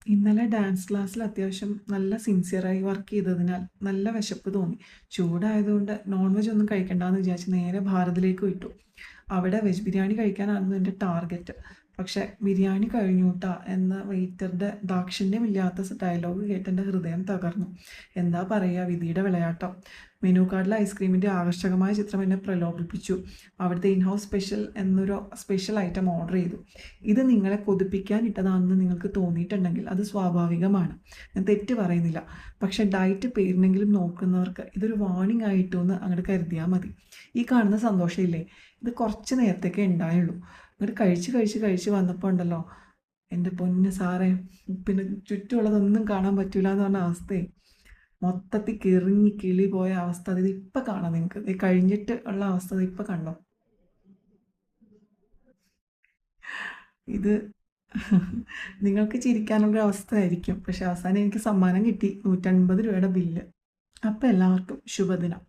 ഇന്നലെ ഡാൻസ് ക്ലാസ്സിൽ അത്യാവശ്യം നല്ല സിൻസിയറായി വർക്ക് ചെയ്തതിനാൽ നല്ല വിശപ്പ് തോന്നി. ചൂടായതുകൊണ്ട് നോൺ വെജ് ഒന്നും കഴിക്കണ്ടാന്ന് വിചാരിച്ച് നേരെ ഭാരതിലേക്ക് വിട്ടു. അവിടെ വെജ് ബിരിയാണി കഴിക്കാനായിരുന്നു എൻ്റെ ടാർഗറ്റ്. പക്ഷേ ബിരിയാണി കഴിഞ്ഞൂട്ടാ എന്ന വെയിറ്ററുടെ ദാക്ഷിണ്യമില്ലാത്ത ഡയലോഗ് കേട്ട് എൻ്റെ ഹൃദയം തകർന്നു. എന്താ പറയുക, വിധിയുടെ വിളയാട്ടം. മെനു കാർഡിലെ ഐസ്ക്രീമിൻ്റെ ആകർഷകമായ ചിത്രം എന്നെ പ്രലോഭിപ്പിച്ചു. അവിടുത്തെ ഇൻഹൗസ് സ്പെഷ്യൽ എന്നൊരു സ്പെഷ്യൽ ഐറ്റം ഓർഡർ ചെയ്തു. ഇത് നിങ്ങളെ കൊതിപ്പിക്കാൻ ഇട്ടതാണെന്ന് നിങ്ങൾക്ക് തോന്നിയിട്ടുണ്ടെങ്കിൽ അത് സ്വാഭാവികമാണ്. ഞാൻ തെറ്റ് പറയുന്നില്ല. പക്ഷേ ഡയറ്റ് പേരിനെങ്കിലും നോക്കുന്നവർക്ക് ഇതൊരു വാർണിംഗ് ആയിട്ടൊന്ന് അങ്ങോട്ട് കരുതിയാൽ മതി. ഈ കാണുന്ന സന്തോഷമില്ലേ, ഇത് കുറച്ച് നേരത്തേക്കേ ഉണ്ടായുള്ളൂ. അങ്ങോട്ട് കഴിച്ച് വന്നപ്പോൾ ഉണ്ടല്ലോ, എൻ്റെ പൊന്ന് സാറേ, പിന്നെ ചുറ്റുമുള്ളതൊന്നും കാണാൻ പറ്റില്ല എന്ന് പറഞ്ഞ അവസ്ഥയെ മൊത്തത്തിൽ കിറിഞ്ഞ് കിളി പോയ അവസ്ഥ അത് ഇപ്പം കാണാം. നിങ്ങൾക്ക് ഇത് കഴിഞ്ഞിട്ട് ഉള്ള അവസ്ഥ ഇപ്പം കണ്ടോ. ഇത് നിങ്ങൾക്ക് ചിരിക്കാനുള്ള അവസ്ഥയായിരിക്കും. പക്ഷെ അവസാനം എനിക്ക് സമ്മാനം കിട്ടി, 150 രൂപയുടെ ബില്ല്. അപ്പം എല്ലാവർക്കും ശുഭദിനം.